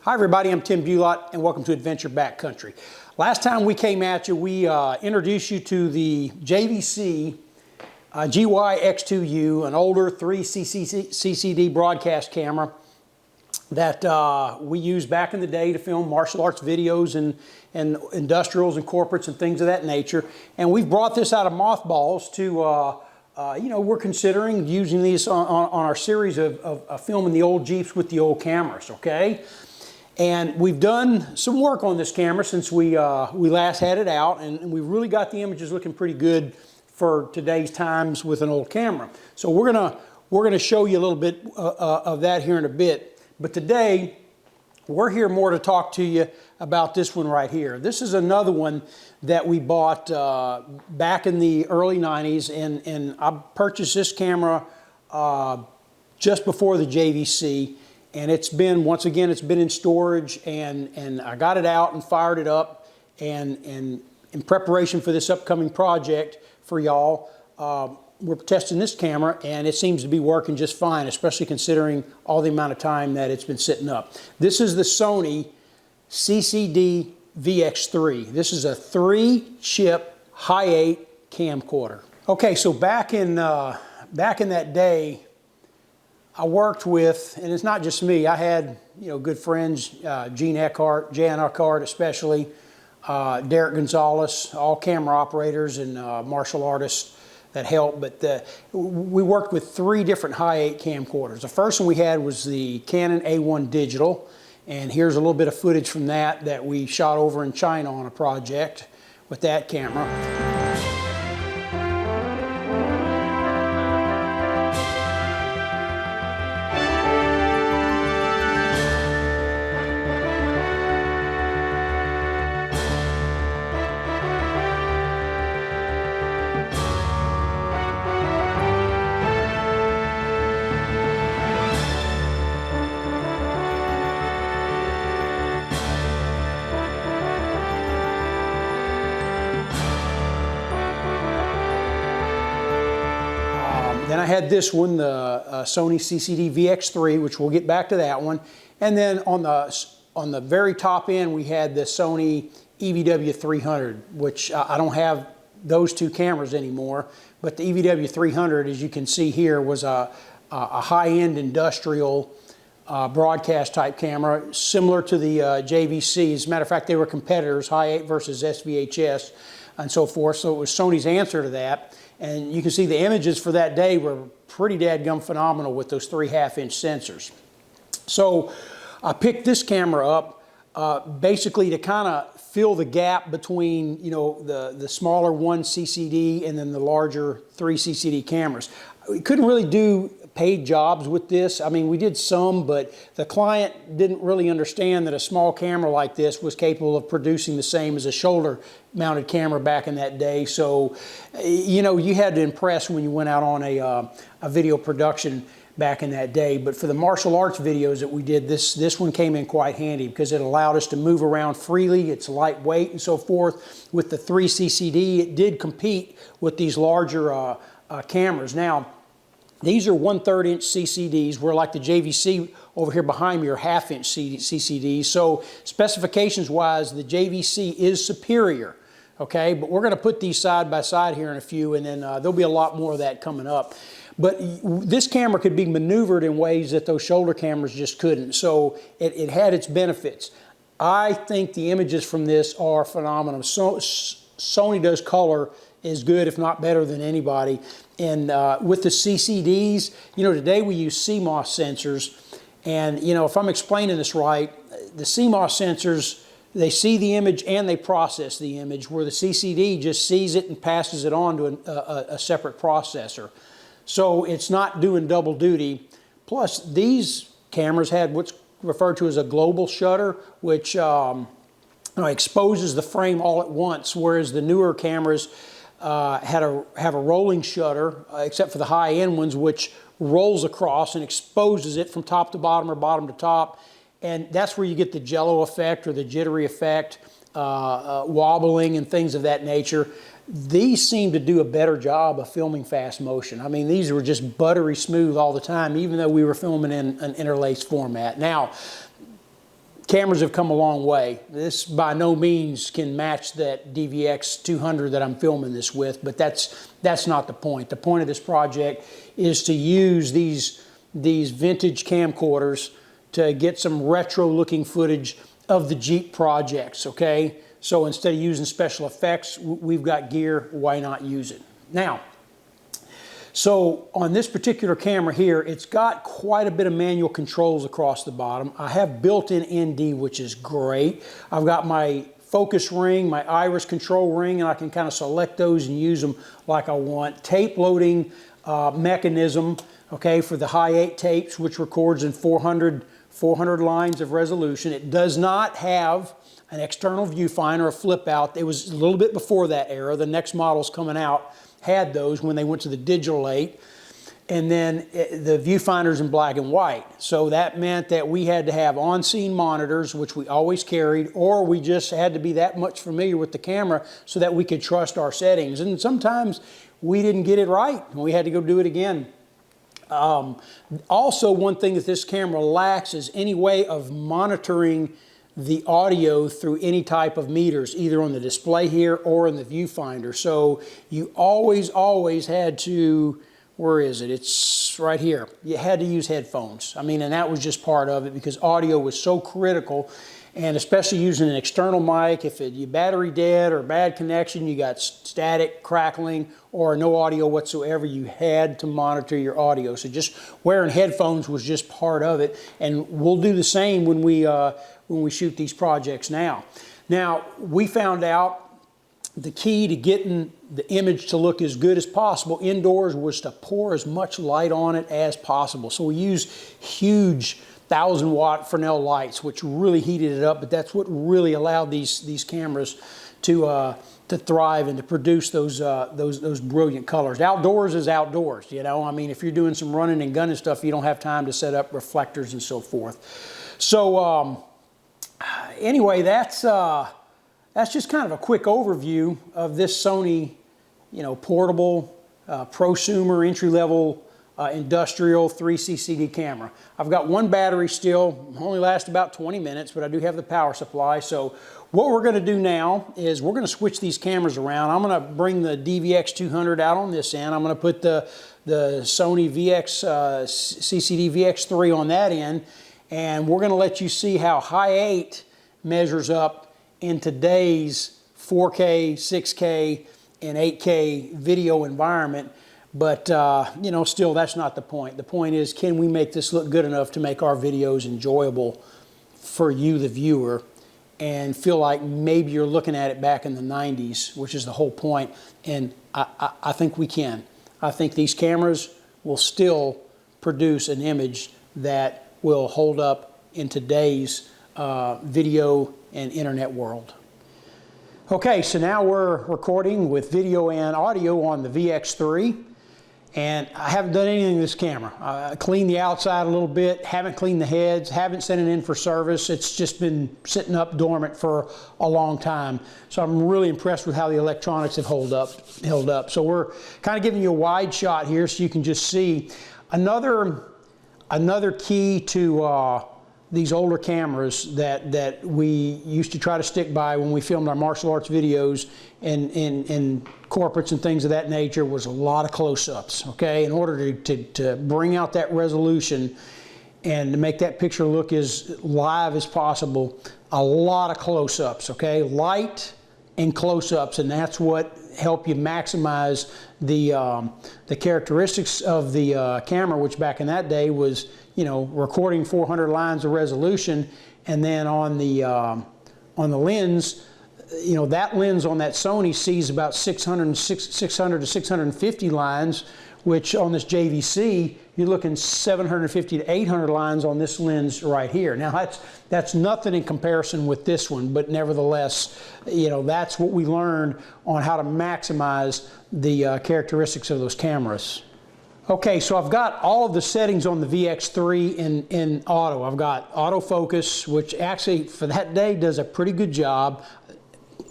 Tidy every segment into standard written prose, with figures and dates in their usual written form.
Hi everybody, I'm Tim Bulott and welcome to Adventure Backcountry. Last time we came at you, we introduced you to the JVC GY-X2U, an older 3 CCD broadcast camera that we used back in the day to film martial arts videos and industrials and corporates and things of that nature. And we've brought this out of mothballs to, you know, we're considering using these on our series of filming the old Jeeps with the old cameras, okay? And we've done some work on this camera since we last had it out, and we've really got the images looking pretty good for today's times with an old camera. So we're gonna show you a little bit of that here in a bit. But today, we're here more to talk to you about this one right here. This is another one that we bought back in the early 90s, and I purchased this camera just before the JVC. And it's been, once again, it's been in storage, and I got it out and fired it up, and in preparation for this upcoming project for y'all, we're testing this camera, and it seems to be working just fine, especially considering all the amount of time that it's been sitting up. This is the Sony CCD VX3. This is a 3-chip Hi-8 camcorder. Okay, so back in that day, I worked with, and it's not just me, I had, you know, good friends, Jan Eckhart especially, Derek Gonzalez, all camera operators and martial artists that helped. But we worked with 3 different Hi-8 camcorders. The first one we had was the Canon A1 Digital, and here's a little bit of footage from that we shot over in China on a project with that camera. Then I had this one, the Sony CCD VX3, which we'll get back to that one. And then on the very top end, we had the Sony EVW-300, which I don't have those 2 cameras anymore. But the EVW-300, as you can see here, was a high-end industrial broadcast type camera, similar to the JVC. As a matter of fact, they were competitors, Hi-8 versus S-VHS and so forth. So it was Sony's answer to that. And you can see the images for that day were pretty dadgum phenomenal with those 3 1/2-inch sensors. So I picked this camera up basically to kind of fill the gap between, you know, the smaller 1 CCD and then the larger 3 CCD cameras. We couldn't really do paid jobs with this. I mean, we did some, but the client didn't really understand that a small camera like this was capable of producing the same as a shoulder-mounted camera back in that day. So, you know, you had to impress when you went out on a video production back in that day. But for the martial arts videos that we did, this one came in quite handy because it allowed us to move around freely. It's lightweight and so forth. With the 3 CCD, it did compete with these larger cameras. Now, these are 1/3-inch CCDs, where like the JVC over here behind me are 1/2-inch CCDs. So specifications-wise, the JVC is superior, okay? But we're gonna put these side by side here in a few, and then there'll be a lot more of that coming up. But this camera could be maneuvered in ways that those shoulder cameras just couldn't. So it had its benefits. I think the images from this are phenomenal. So, Sony does color as good, if not better, than anybody. And with the CCDs, you know, today we use CMOS sensors. And, you know, if I'm explaining this right, the CMOS sensors, they see the image and they process the image, where the CCD just sees it and passes it on to a separate processor. So it's not doing double duty. Plus, these cameras had what's referred to as a global shutter, which exposes the frame all at once, whereas the newer cameras have a rolling shutter, except for the high-end ones, which rolls across and exposes it from top to bottom or bottom to top. And that's where you get the jello effect or the jittery effect, wobbling and things of that nature. These seem to do a better job of filming fast motion. I mean, these were just buttery smooth all the time, even though we were filming in an interlaced format. Now, cameras have come a long way. This by no means can match that DVX200 that I'm filming this with, but that's not the point. The point of this project is to use these vintage camcorders to get some retro looking footage of the Jeep projects, okay? So instead of using special effects, we've got gear, why not use it? Now, so on this particular camera here, it's got quite a bit of manual controls across the bottom. I have built-in ND, which is great. I've got my focus ring, my iris control ring, and I can kind of select those and use them like I want. Tape loading mechanism, okay, for the Hi-8 tapes, which records in 400 lines of resolution. It does not have an external viewfinder, a flip out. It was a little bit before that era. The next models coming out had those when they went to the digital 8. And then the viewfinders in black and white. So that meant that we had to have on-scene monitors, which we always carried, or we just had to be that much familiar with the camera so that we could trust our settings. And sometimes we didn't get it right, and we had to go do it again. Also, one thing that this camera lacks is any way of monitoring the audio through any type of meters, either on the display here or in the viewfinder. So you always had to, where is it? It's right here. You had to use headphones. I mean, and that was just part of it because audio was so critical, and especially using an external mic, if your battery dead or bad connection, you got static, crackling, or no audio whatsoever, you had to monitor your audio. So just wearing headphones was just part of it, and we'll do the same when we shoot these projects now. Now, we found out the key to getting the image to look as good as possible indoors was to pour as much light on it as possible. So we use huge 1,000-watt Fresnel lights, which really heated it up, but that's what really allowed these cameras to thrive and to produce those brilliant colors. Outdoors is outdoors, you know. I mean, if you're doing some running and gunning stuff, you don't have time to set up reflectors and so forth. So anyway, that's just kind of a quick overview of this Sony, you know, portable, prosumer, entry-level, industrial 3 CCD camera. I've got one battery still, only lasts about 20 minutes, but I do have the power supply. So what we're gonna do now is we're gonna switch these cameras around. I'm gonna bring the DVX200 out on this end. I'm gonna put the Sony CCD VX3 on that end, and we're gonna let you see how Hi-8 measures up in today's 4K, 6K, and 8K video environment. But, you know, still, that's not the point. The point is, can we make this look good enough to make our videos enjoyable for you, the viewer, and feel like maybe you're looking at it back in the 90s, which is the whole point. And I think we can. I think these cameras will still produce an image that will hold up in today's video and internet world. Okay, so now we're recording with video and audio on the VX3. And I haven't done anything to this camera. I cleaned the outside a little bit, haven't cleaned the heads, haven't sent it in for service. It's just been sitting up dormant for a long time. So I'm really impressed with how the electronics have held up. So we're kind of giving you a wide shot here so you can just see. Another key to these older cameras that we used to try to stick by when we filmed our martial arts videos and corporates and things of that nature was a lot of close-ups, okay? In order to bring out that resolution and to make that picture look as live as possible, a lot of close-ups, okay? Light and close-ups, and that's what help you maximize the characteristics of the camera, which back in that day was, you know, recording 400 lines of resolution, and then on the lens, you know, that lens on that Sony sees about 600 to 650 lines, which on this JVC, you're looking 750 to 800 lines on this lens right here. Now that's nothing in comparison with this one, but nevertheless, you know, that's what we learned on how to maximize the characteristics of those cameras. Okay, so I've got all of the settings on the VX3 in auto. I've got autofocus, which actually for that day does a pretty good job.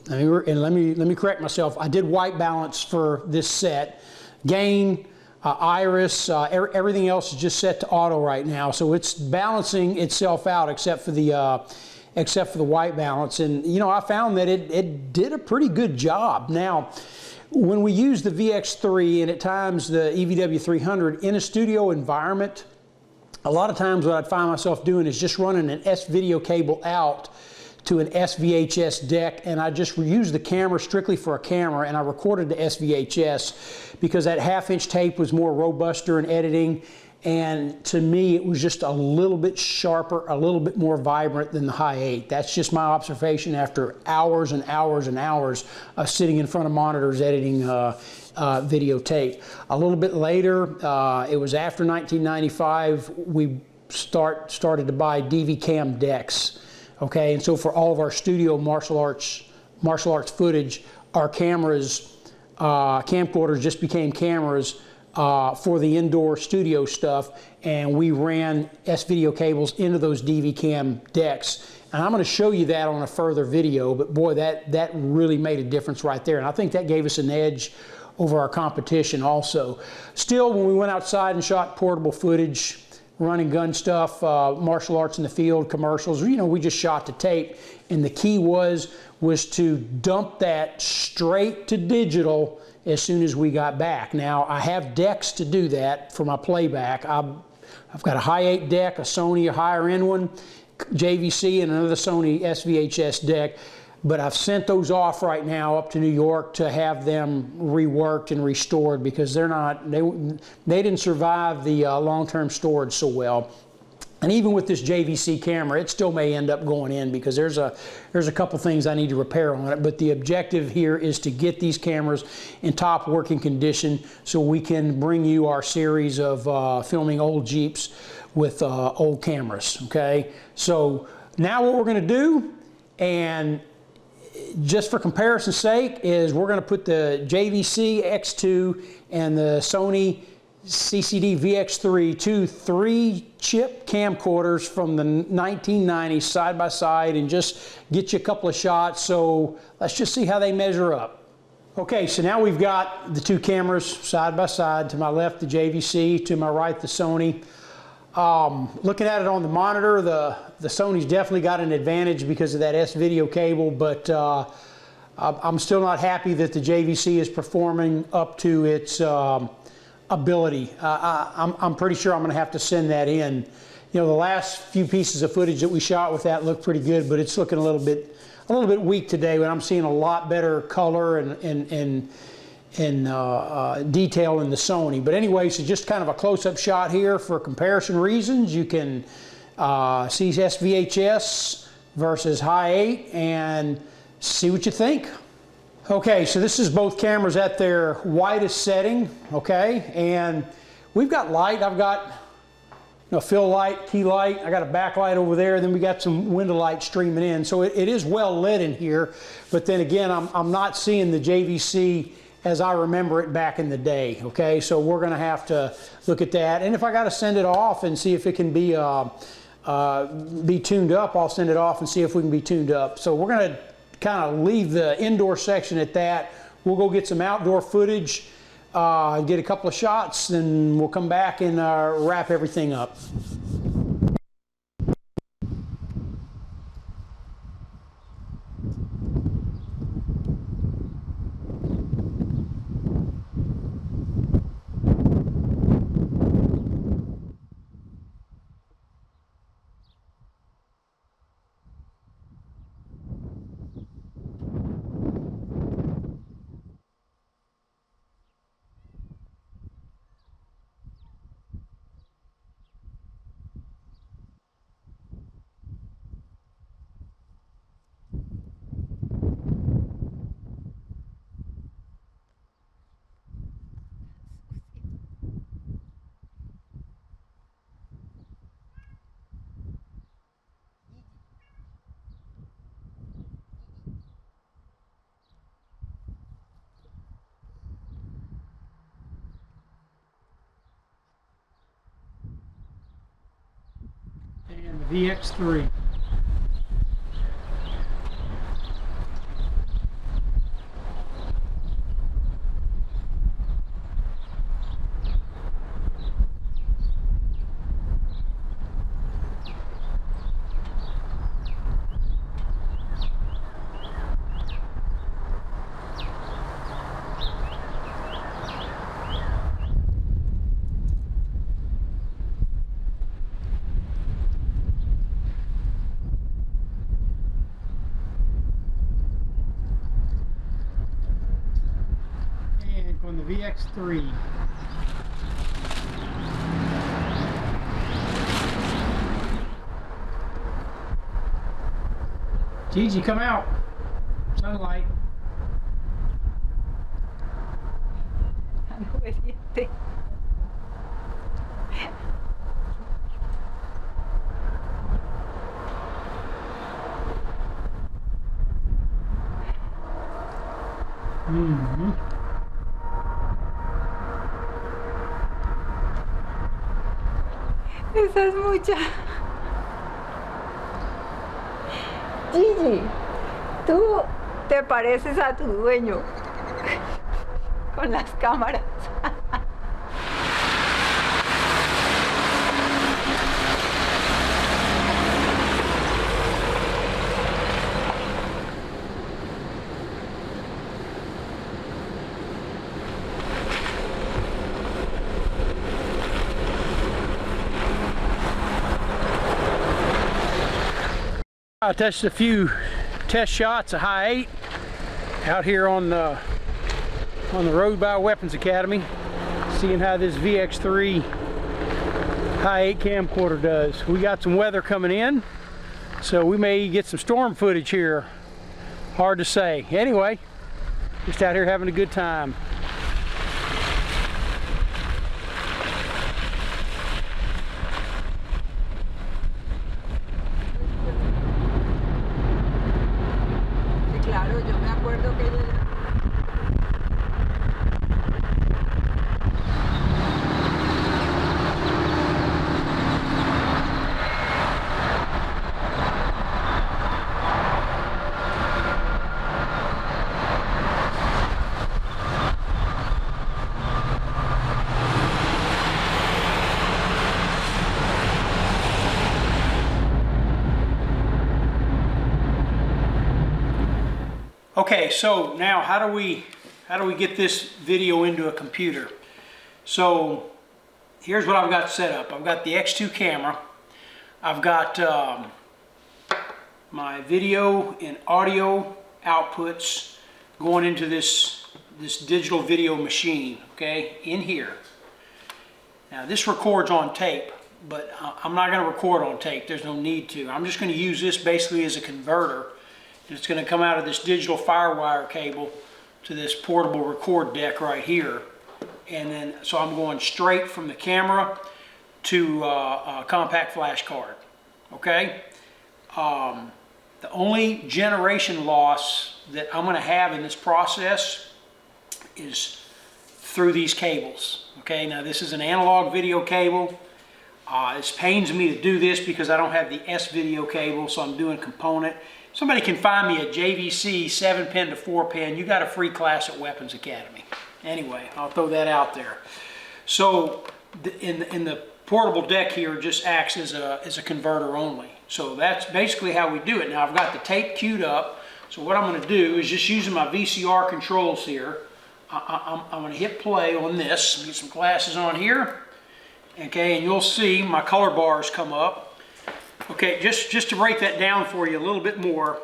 Let me correct myself. I did white balance for this set. Gain, iris, everything else is just set to auto right now. So it's balancing itself out except for the except for the white balance. And you know, I found that it did a pretty good job. Now, when we use the VX3 and at times the EVW300 in a studio environment, a lot of times what I'd find myself doing is just running an S-video cable out to an S-VHS deck, and I just used the camera strictly for a camera, and I recorded the S-VHS because that half-inch tape was more robuster in editing, and to me it was just a little bit sharper, a little bit more vibrant than the Hi-8. That's just my observation after hours and hours and hours of sitting in front of monitors editing videotape. A little bit later, it was after 1995, we started to buy DV cam decks. Okay, and so for all of our studio martial arts footage, our cameras, camcorders just became cameras for the indoor studio stuff, and we ran S-video cables into those DV cam decks. And I'm going to show you that on a further video, but boy, that really made a difference right there. And I think that gave us an edge over our competition also. Still, when we went outside and shot portable footage, running gun stuff, martial arts in the field, commercials, you know, we just shot the tape. And the key was to dump that straight to digital as soon as we got back. Now, I have decks to do that for my playback. I've got a Hi-8 deck, a Sony, a higher end one, JVC, and another Sony S-VHS deck. But I've sent those off right now up to New York to have them reworked and restored because they didn't survive the long-term storage so well. And even with this JVC camera, it still may end up going in because there's a couple things I need to repair on it. But the objective here is to get these cameras in top working condition so we can bring you our series of filming old Jeeps with old cameras, okay? So now what we're gonna do, and just for comparison's sake, is we're going to put the JVC X2 and the Sony CCD VX3, two 3-chip camcorders from the 1990s side by side, and just get you a couple of shots. So let's just see how they measure up. Okay, so now we've got the two cameras side by side. To my left, the JVC, to my right, the Sony. Looking at it on the monitor, the Sony's definitely got an advantage because of that S-video cable, but I'm still not happy that the JVC is performing up to its ability. I'm pretty sure I'm going to have to send that in. You know, the last few pieces of footage that we shot with that looked pretty good, but it's looking a little bit weak today. But I'm seeing a lot better color and detail in the Sony. But anyway, so just kind of a close-up shot here for comparison reasons. You can see S-VHS versus Hi-8 and see what you think. Okay, so this is both cameras at their widest setting, okay? And we've got light. I've got fill light, key light. I got a backlight over there. Then we got some window light streaming in. So it is well lit in here. But then again, I'm not seeing the JVC as I remember it back in the day, okay? So we're gonna have to look at that. And if I gotta send it off and see if it can be tuned up, I'll send it off and see if we can be tuned up. So we're gonna kind of leave the indoor section at that. We'll go get some outdoor footage, get a couple of shots, then we'll come back and wrap everything up. And the VX3. VX3. Gigi, come out. Sunlight. Esa es mucha. Gigi, tú te pareces a tu dueño con las cámaras. I touched a few test shots of Hi-8 out here on the road by Weapons Academy, seeing how this VX3 Hi-8 camcorder does. We got some weather coming in, so we may get some storm footage here. Hard to say. Anyway, just out here having a good time. Claro, yo me acuerdo que ella... Okay, so now how do we get this video into a computer? So here's what I've got set up. I've got the X2 camera. I've got my video and audio outputs going into this digital video machine, okay, in here. Now this records on tape, but I'm not going to record on tape. There's no need to. I'm just going to use this basically as a converter. It's going to come out of this digital firewire cable to this portable record deck right here. And then, so I'm going straight from the camera to a compact flash card. Okay? The only generation loss that I'm going to have in this process is through these cables. Okay? Now this is an analog video cable. It pains me to do this because I don't have the S-video cable, so I'm doing component. Somebody can find me a JVC 7-pin to 4-pin. You got a free class at Weapons Academy. Anyway, I'll throw that out there. So in the portable deck here just acts as a converter only. So that's basically how we do it. Now I've got the tape queued up. So what I'm going to do is just using my VCR controls here. I'm going to hit play on this. Get some glasses on here. Okay, and you'll see my color bars come up. Okay, just to break that down for you a little bit more,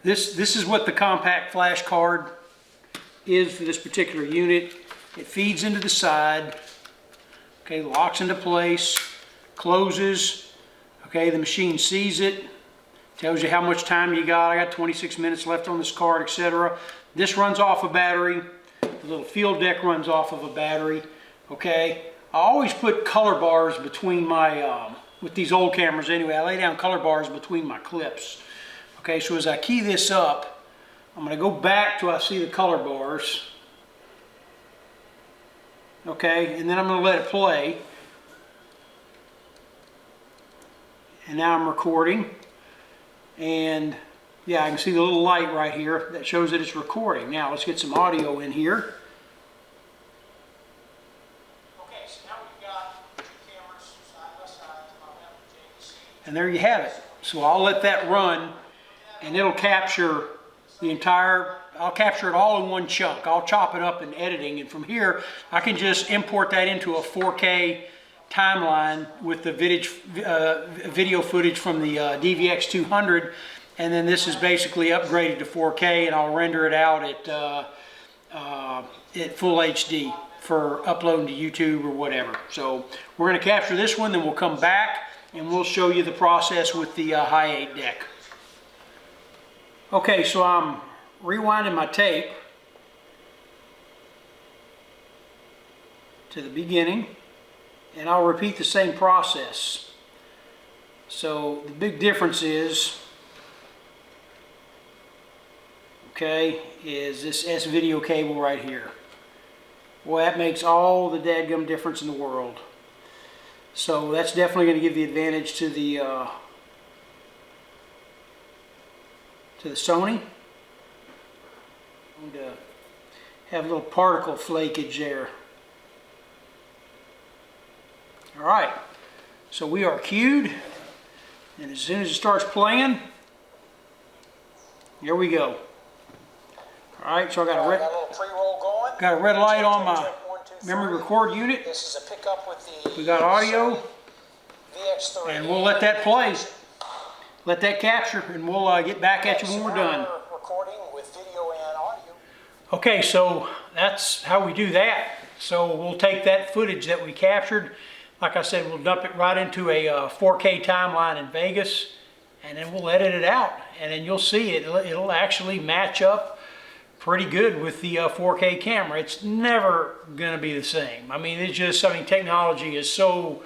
this is what the compact flash card is for this particular unit. It feeds into the side, okay, locks into place, closes, okay, the machine sees it, tells you how much time you got. I got 26 minutes left on this card, etc. This runs off a battery. The little field deck runs off of a battery, okay. I always put color bars between my with these old cameras anyway, I lay down color bars between my clips. Okay, so as I key this up, I'm going to go back till I see the color bars. Okay, and then I'm going to let it play. And now I'm recording. And yeah, I can see the little light right here that shows that it's recording. Now let's get some audio in here. And there you have it. So I'll let that run and it'll capture the entire, I'll capture it all in one chunk. I'll chop it up in editing, and from here I can just import that into a 4K timeline with the video footage from the DVX200, and then this is basically upgraded to 4K, and I'll render it out at at full HD for uploading to YouTube or whatever. So we're going to capture this one, then we'll come back and we'll show you the process with the Hi-8 deck. Okay, so I'm rewinding my tape to the beginning, and I'll repeat the same process. So the big difference is, okay, is this S-video cable right here. Well, that makes all the dadgum difference in the world. So that's definitely going to give the advantage to the Sony. I'm going to have a little particle flakage there. All right, so we are cued, and as soon as it starts playing, here we go. All right, so I got a red light on my memory record unit. This is a pickup with the We got audio, VX3, and we'll let that play. Let that capture, and we'll get back at you when we're done. Recording with video and audio. Okay, so that's how we do that. So we'll take that footage that we captured. Like I said, we'll dump it right into a 4K timeline in Vegas, and then we'll edit it out. And then you'll see it'll actually match up pretty good with the 4K camera. It's never going to be the same. I mean, it's just, technology is so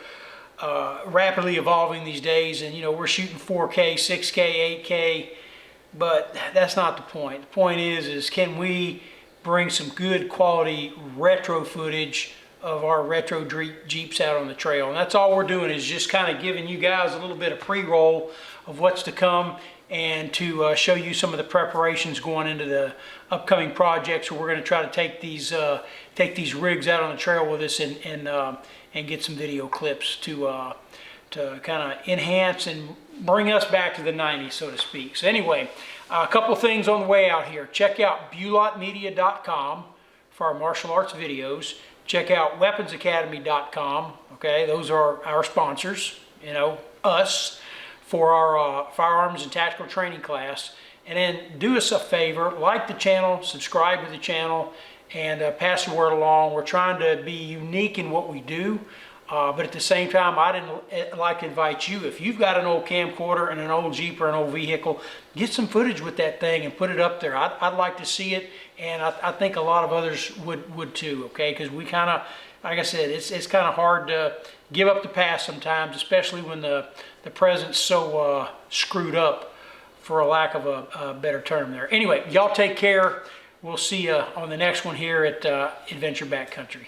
rapidly evolving these days, and we're shooting 4K, 6K, 8K, but that's not the point. The point is can we bring some good quality retro footage of our retro Jeeps out on the trail? And that's all we're doing, is just kind of giving you guys a little bit of pre-roll of what's to come, and to show you some of the preparations going into the upcoming projects where we're going to try to take these rigs out on the trail with us and get some video clips to kind of enhance and bring us back to the 90s, so to speak. So anyway, a couple things on the way out here. Check out bulotmedia.com for our martial arts videos. Check out weaponsacademy.com. Okay, those are our sponsors, us, for our firearms and tactical training class. And then do us a favor, like the channel, subscribe to the channel, and pass the word along. We're trying to be unique in what we do, but at the same time, I'd like to invite you, if you've got an old camcorder and an old Jeep or an old vehicle, get some footage with that thing and put it up there. I'd like to see it, and I think a lot of others would too, okay? Because we kind of, like I said, it's kind of hard to give up the past sometimes, especially when the present's so screwed up, for a lack of a better term there. Anyway, y'all take care. We'll see you on the next one here at Adventure Backcountry.